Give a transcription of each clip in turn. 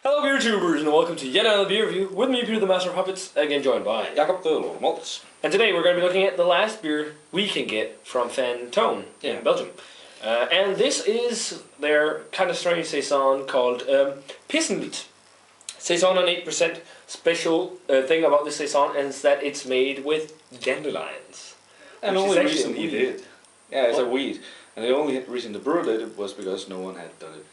Hello beer tubers and welcome to yet another beer review. With me, Peter the Master of Puppets, again joined by Jacob the Lord of Malts. And today we're going to be looking at the last beer we can get from Fantôme in Belgium. And this is their kind of strange Saison called Pissenlit. Saison on 8%. Special thing about this Saison is that it's made with dandelions. And only reason he did. Yeah, it's a weed. And the only reason the brewer did it was because no one had done it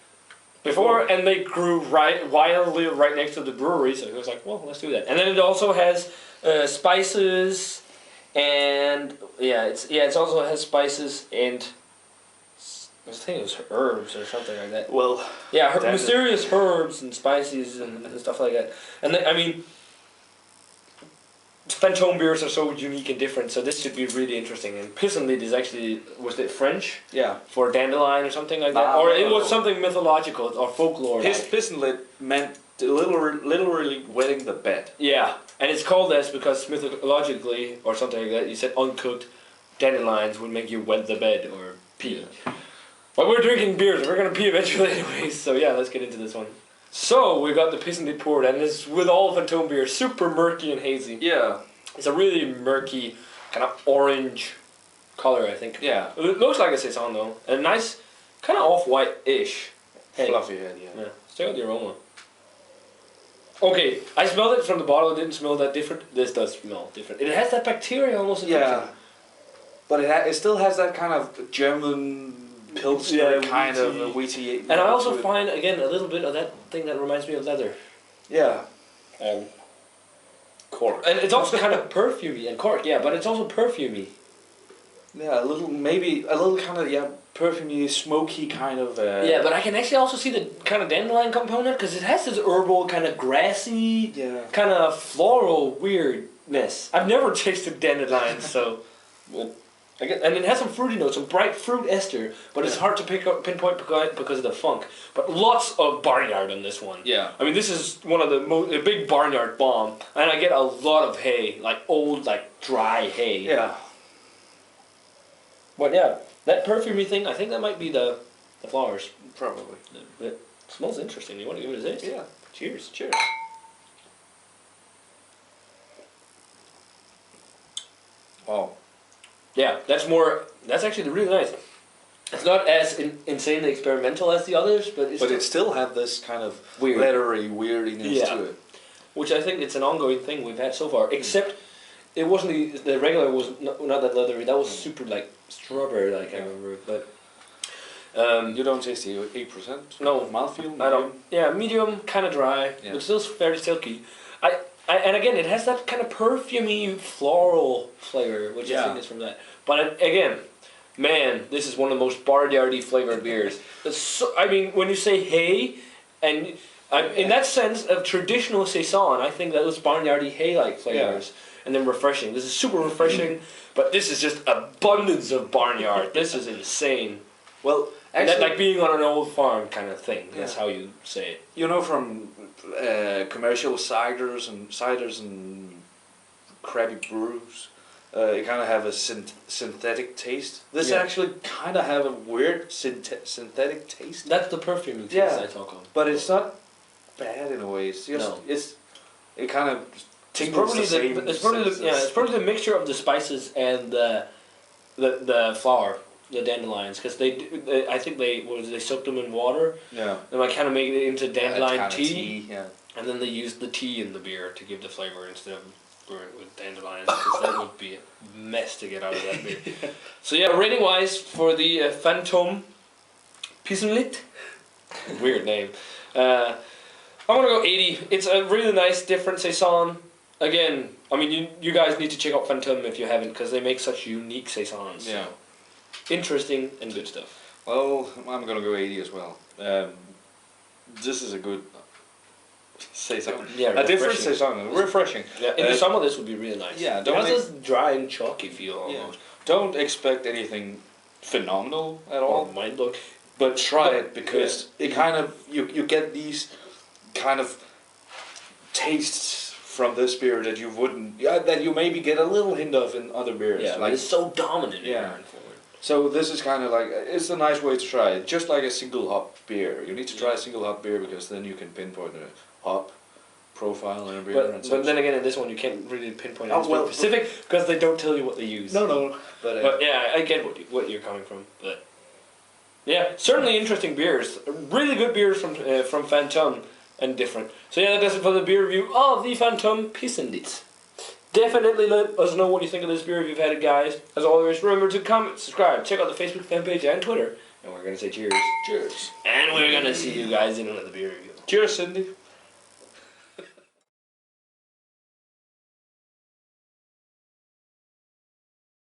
before, and they grew wildly right next to the brewery, so he was like, well, let's do that. And then it also has spices, and it also has spices and I think it was herbs or something like that. Well, yeah, mysterious herbs and spices and stuff like that. And I mean, Fantôme beers are so unique and different, so this should be really interesting. And Pissenlit is actually, was it French? Yeah. For dandelion or something like that? Or it was something mythological or folklore. Pissenlit meant literally wetting the bed. Yeah, and it's called this because mythologically, or something like that, you said uncooked dandelions would make you wet the bed or pee. Yeah. But we're drinking beers and we're going to pee eventually anyways, so yeah, let's get into this one. So, we got the Pissenlit poured, and it's with all Fantôme beer, super murky and hazy. Yeah. It's a really murky, kind of orange color, I think. Yeah. It looks like a Saison, though. And a nice, kind of off-white-ish head. Fluffy head, yeah. Let's check out the aroma. Okay, I smelled it from the bottle. It didn't smell that different. This does smell different. It has that bacteria almost in it. Yeah. But it still has that kind of German Pilsner kind of a wheaty. And I also find, again, a little bit of that thing that reminds me of leather. Yeah. Cork. And it's also kind of perfumey, and cork, yeah, but it's also perfumey. Yeah, a little kind of, perfumey, smoky kind of... Yeah, but I can actually also see the kind of dandelion component, because it has this herbal, kind of grassy, kind of floral weirdness. I've never tasted dandelions, so... Well, and it has some fruity notes, some bright fruit ester, but it's hard to pinpoint because of the funk. But lots of barnyard on this one. Yeah. I mean, this is one of the big barnyard bomb, and I get a lot of hay, like old, like dry hay. Yeah. But yeah, that perfumey thing, I think that might be the flowers. Probably. It smells interesting. You want to give it a taste? Yeah. Cheers. Cheers. Wow. Yeah, that's actually really nice. It's not as insanely experimental as the others, but it still had this kind of weird, leathery weirdiness to it. Which I think it's an ongoing thing we've had so far, except it wasn't the regular was not that leathery, that was super like strawberry like I remember, but... you don't taste the 8%? No. Mouthfeel? I don't. Yeah, medium, kind of dry, but still very silky. And again, it has that kind of perfumey floral flavor, which I think is from that. But again, man, this is one of the most barnyardy flavored beers. I mean, when you say hay, and in that sense of traditional Saison, I think that was barnyardy hay-like flavors, and then refreshing. This is super refreshing, but this is just abundance of barnyard. This is insane. Well, actually, like being on an old farm kind of thing. That's how you say it. You know, from commercial ciders and crabby brews, it kind of have a synthetic taste. This actually kind of have a weird synthetic taste. That's the perfume taste I talk on. But it's not bad in a way. It's just it kind of tingles it's probably the mixture of the spices and the flour. The dandelions, because I think they soaked them in water. Yeah. And like kind of make it into dandelion tea. And then they used the tea in the beer to give the flavor instead of brewing it with dandelions, because that would be a mess to get out of that beer. So yeah, rating wise for the Fantôme Pissenlit, weird name. I'm gonna go 80. It's a really nice, different Saison. Again, I mean you guys need to check out Fantôme if you haven't, because they make such unique Saisons. Yeah. Interesting and good stuff. Well, I'm gonna go 80 as well. This is a good Saison. Yeah, a different Saison, refreshing. Yeah, in the summer this would be really nice. Yeah, it has this dry and chalky feel almost. Don't expect anything phenomenal at all. Or mind blowing. But try it, because it kind of you get these kind of tastes from this beer that you maybe get a little hint of in other beers. Yeah, like it's so dominant. Yeah. So this is kind of like, it's a nice way to try it. Just like a single hop beer. You need to try a single hop beer because then you can pinpoint a hop profile in a beer. But then again, in this one you can't really pinpoint anything specific because they don't tell you what they use. No. But yeah, I get what you're coming from. But yeah, certainly interesting beers. Really good beers from Fantôme and different. So yeah, that's it for the beer review of the Fantôme Pissenlit. Definitely let us know what you think of this beer if you've had it, guys. As always, remember to comment, subscribe, check out the Facebook fan page and Twitter. And we're going to say cheers. Cheers. And we're going to see you guys in another beer review. Cheers, Cindy.